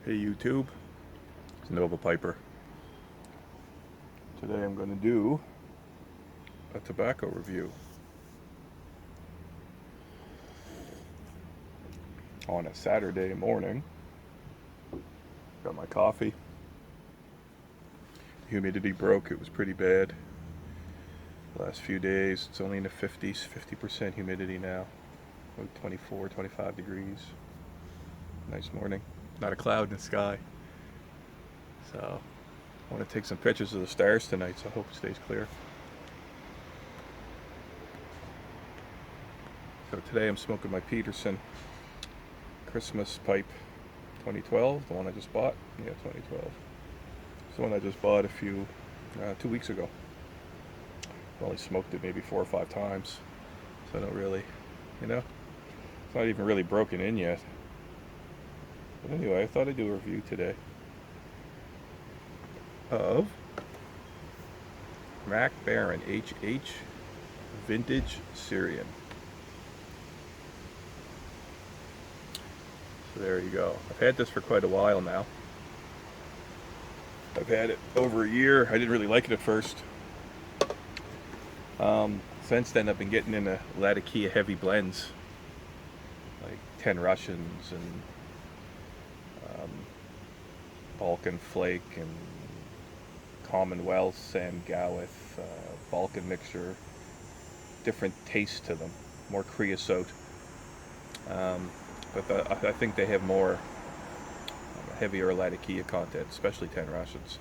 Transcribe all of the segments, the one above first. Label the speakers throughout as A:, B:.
A: Hey YouTube, it's Nova Piper. Today I'm going to do a tobacco review on a Saturday morning. Got my coffee. Humidity broke, it was pretty bad. Last few days, it's only in the 50s, 50% humidity now. About 24, 25 degrees. Nice morning. Not a cloud in the sky. So, I want to take some pictures of the stars tonight, so I hope it stays clear. So today I'm smoking my Peterson Christmas pipe 2012, the one I just bought. Yeah, 2012. It's the one I just bought 2 weeks ago. I've only smoked it maybe 4 or 5 times, so I don't really, it's not even really broken in yet. But anyway, I thought I'd do a review today of Baren HH Vintage Syrian. So there you go. I've had this for quite a while now. I've had it over a year. I didn't really like it at first. Since then I've been getting into Latakia heavy blends, like 10 Russians and Balkan Flake and Commonwealth, Sam Gawith, Balkan mixture, different taste to them, more creosote. But I think they have more heavier Latakia content, especially 10 Russians.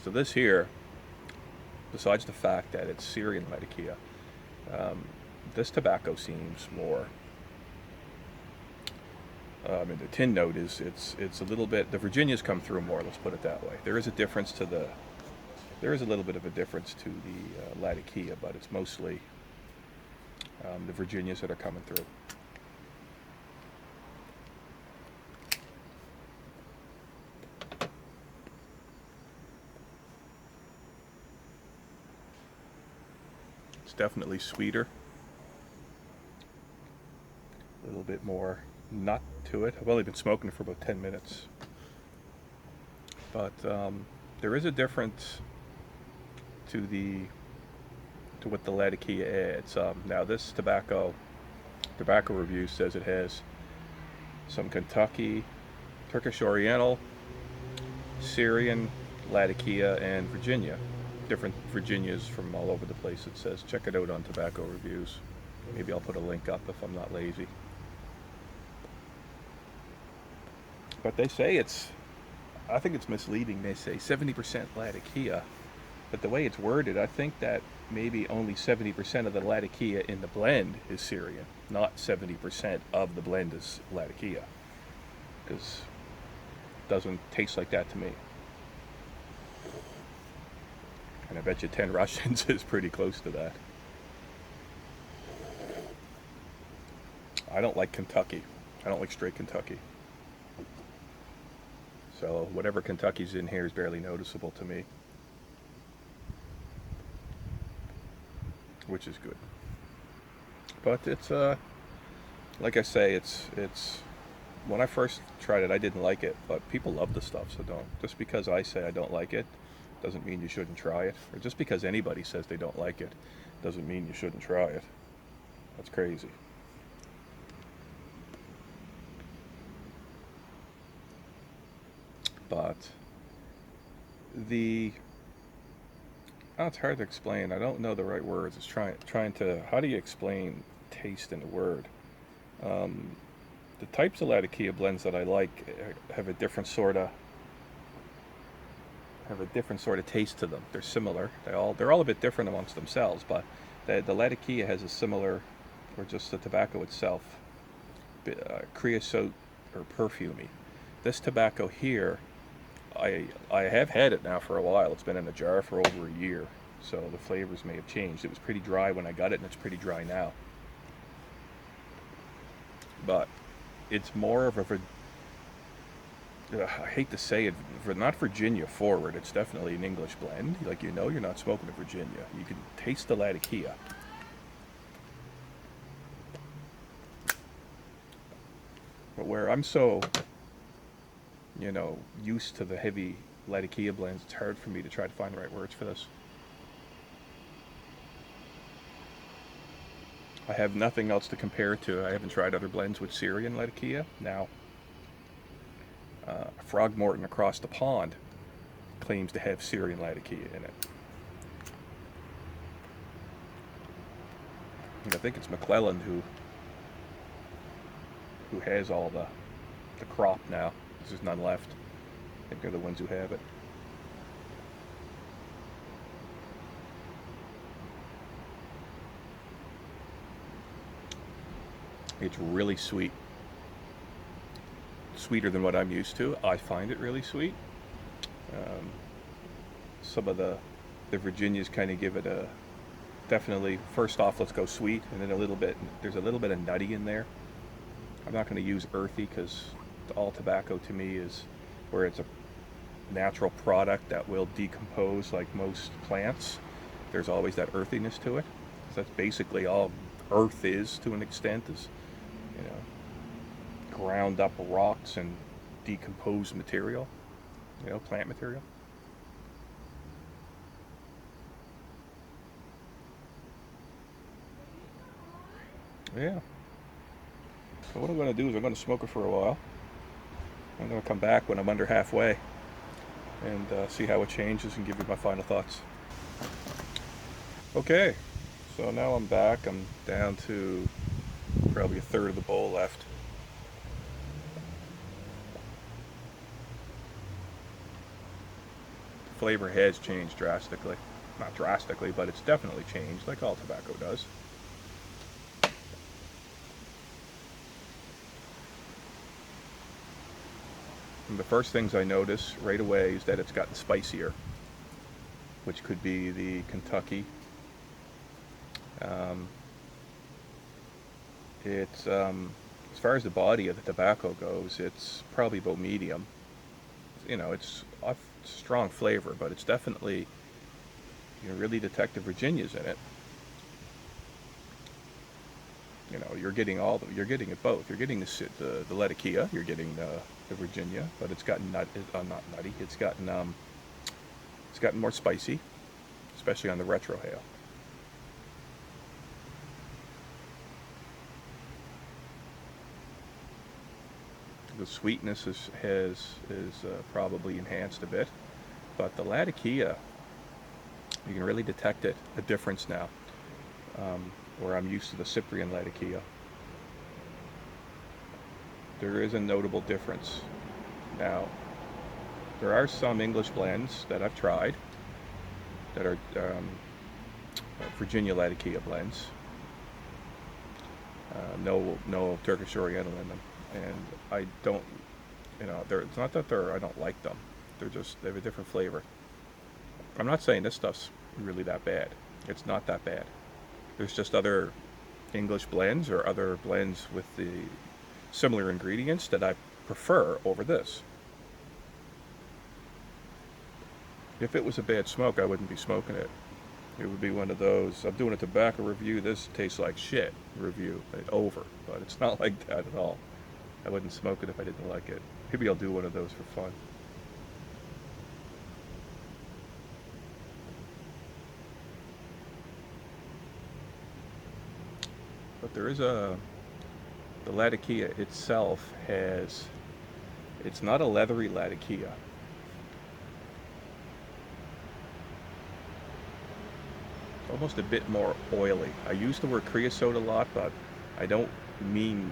A: So this here, besides the fact that it's Syrian Latakia, this tobacco seems more. The tin note is it's a little bit. The Virginias come through more. Let's put it that way. There is a difference to the. There is a little bit of a difference to the Latakia, but it's mostly the Virginias that are coming through. It's definitely sweeter. A little bit more nut to it. I've only been smoking it for about 10 minutes. But there is a difference to what the Latakia adds. Now this tobacco review says it has some Kentucky, Turkish Oriental, Syrian, Latakia, and Virginia. Different Virginias from all over the place, it says. Check it out on tobacco reviews. Maybe I'll put a link up if I'm not lazy. But they say I think it's misleading. They say 70% Latakia, but the way it's worded, I think that maybe only 70% of the Latakia in the blend is Syrian, not 70% of the blend is Latakia, because it doesn't taste like that to me. And I bet you 10 Russians is pretty close to that. I don't like Kentucky. I don't like straight Kentucky. So whatever Kentucky's in here is barely noticeable to me, which is good. But it's like I say, it's when I first tried it, I didn't like it, but people love the stuff, so don't. Just because I say I don't like it doesn't mean you shouldn't try it. Or just because anybody says they don't like it doesn't mean you shouldn't try it. That's crazy. But it's hard to explain. I don't know the right words. It's trying to. How do you explain taste in a word? The types of Latakia blends that I like have a different sort of taste to them. They're similar. They're all a bit different amongst themselves, but the Latakia has a similar, or just the tobacco itself, creosote or perfumey. This tobacco here, I have had it now for a while. It's been in a jar for over a year, so the flavors may have changed. It was pretty dry when I got it, and it's pretty dry now. But it's more of I hate to say it, not Virginia forward. It's definitely an English blend. Like, you're not smoking a Virginia. You can taste the Latakia. But where I'm so you know, used to the heavy Latakia blends, it's hard for me to try to find the right words for this. I have nothing else to compare it to. I haven't tried other blends with Syrian Latakia. Now, Frogmorton across the pond claims to have Syrian Latakia in it. And I think it's McClelland who has all the crop now. There's none left. I think they're the ones who have it. It's really sweet. Sweeter than what I'm used to. I find it really sweet. Some of the Virginias kind of give it a, definitely, first off, let's go sweet, and then there's a little bit of nutty in there. I'm not going to use earthy because all tobacco to me is where it's a natural product that will decompose like most plants. There's always that earthiness to it. So that's basically all earth is, to an extent, is, you know, ground up rocks and decomposed material, you know, plant material. Yeah. So what I'm going to do is I'm going to smoke it for a while. I'm going to come back when I'm under halfway and see how it changes and give you my final thoughts. Okay, so now I'm back. I'm down to probably a third of the bowl left. The flavor has changed drastically. Not drastically, but it's definitely changed, like all tobacco does. And the first things I notice right away is that it's gotten spicier, which could be the Kentucky. It's as far as the body of the tobacco goes, it's probably about medium. You know, it's a strong flavor, but it's definitely, you really detect the Virginias in it. You know, you're getting it both. You're getting the Latakia, you're getting the Virginia, but it's gotten not nutty. It's gotten more spicy, especially on the retrohale. The sweetness is probably enhanced a bit, but the Latakia, you can really detect a difference now. Where I'm used to the Cyprian Latakia, there is a notable difference. Now, there are some English blends that I've tried that are Virginia Latakia blends. No Turkish Oriental in them, and I don't, it's not that I don't like them. They have a different flavor. I'm not saying this stuff's really that bad. It's not that bad. There's just other English blends or other blends with the similar ingredients that I prefer over this. If it was a bad smoke, I wouldn't be smoking it. It would be one of those, I'm doing a tobacco review, this tastes like shit review, over. But it's not like that at all. I wouldn't smoke it if I didn't like it. Maybe I'll do one of those for fun. But there is the Latakia itself it's not a leathery Latakia. Almost a bit more oily. I use the word creosote a lot, but I don't mean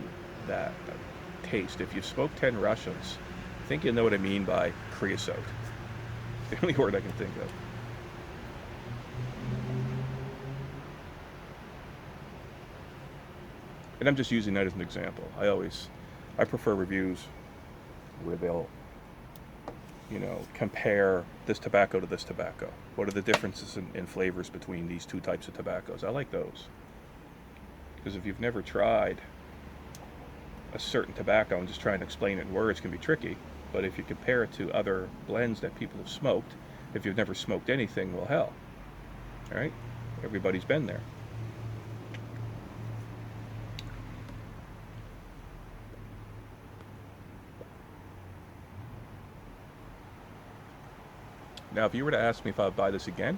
A: that taste. If you've smoked 10 Russians, I think you know what I mean by creosote. It's the only word I can think of. And I'm just using that as an example. I prefer reviews where they'll, compare this tobacco to this tobacco. What are the differences in flavors between these two types of tobaccos? I like those. Because if you've never tried a certain tobacco and just trying to explain it in words can be tricky. But if you compare it to other blends that people have smoked, if you've never smoked anything, well, hell. All right? Everybody's been there. Now, if you were to ask me if I'd buy this again,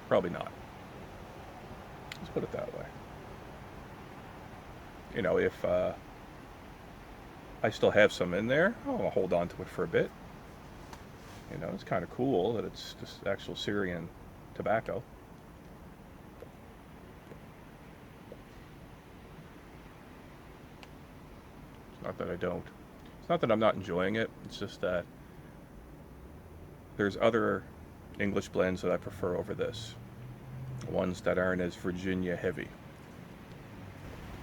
A: probably not. Let's put it that way. You know, if I still have some in there, I'll hold on to it for a bit. You know, it's kind of cool that it's just actual Syrian tobacco. It's not that I don't. It's not that I'm not enjoying it. It's just that there's other English blends that I prefer over this. Ones that aren't as Virginia heavy.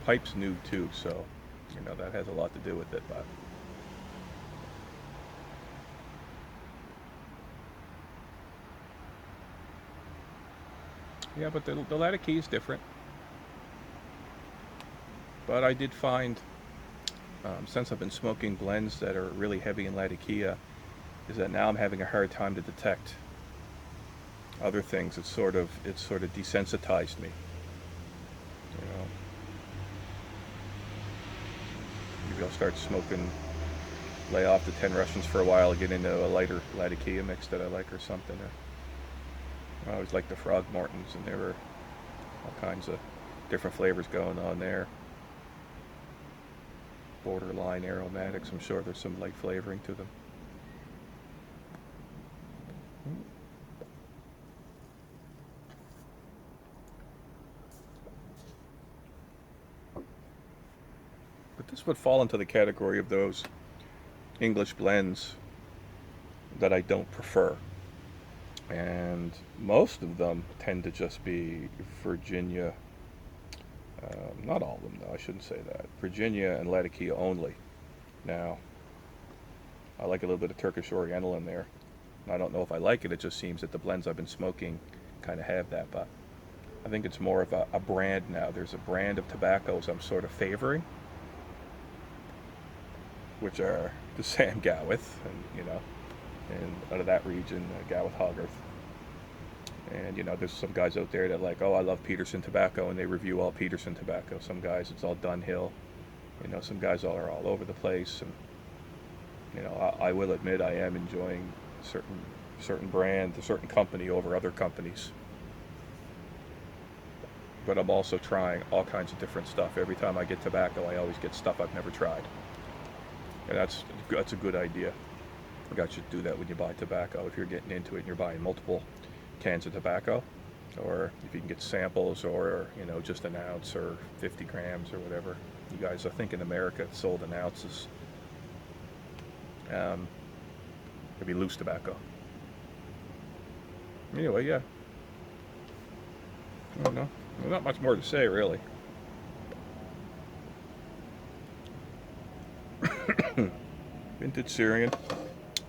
A: Pipe's new too, so you know that has a lot to do with it. But yeah, but the lattice key is different. But I did find, since I've been smoking blends that are really heavy in Latakia, is that now I'm having a hard time to detect other things. It's sort of desensitized me. You know, maybe I'll start smoking, lay off the 10 Russians for a while, get into a lighter Latakia mix that I like or something. I always liked the Frog Mortons, and there were all kinds of different flavors going on there. Borderline aromatics. I'm sure there's some light flavoring to them. But this would fall into the category of those English blends that I don't prefer. And most of them tend to just be Virginia. Not all of them, though. I shouldn't say that. Virginia and Latakia only. Now, I like a little bit of Turkish Oriental in there. I don't know if I like it. It just seems that the blends I've been smoking kind of have that. But I think it's more of a brand now. There's a brand of tobaccos I'm sort of favoring, which are the Sam Gawith, and you know, and out of that region, Gawith Hogarth. And you know, there's some guys out there that like, oh, I love Peterson tobacco, and they review all Peterson tobacco. Some guys, it's all Dunhill. You know, some guys are all over the place. And you know, I will admit I am enjoying certain brand, a certain company over other companies. But I'm also trying all kinds of different stuff. Every time I get tobacco, I always get stuff I've never tried. And that's a good idea. You guys should do that when you buy tobacco. If you're getting into it and you're buying multiple cans of tobacco, or if you can get samples, or you know, just an ounce or 50 grams or whatever. You guys, I think in America it's sold in ounces. Maybe loose tobacco. Anyway, yeah. I don't know. There's not much more to say, really. Vintage Syrian.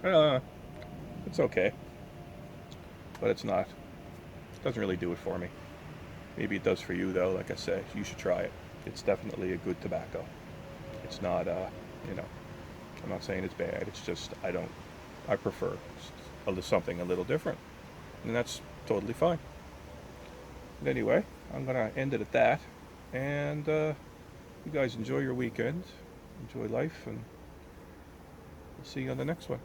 A: It's okay. But it's not. It doesn't really do it for me. Maybe it does for you, though. Like I say, you should try it. It's definitely a good tobacco. It's not, you know, I'm not saying it's bad. It's just, I prefer something a little different. And that's totally fine. But anyway, I'm going to end it at that. And you guys enjoy your weekend. Enjoy life. And we'll see you on the next one.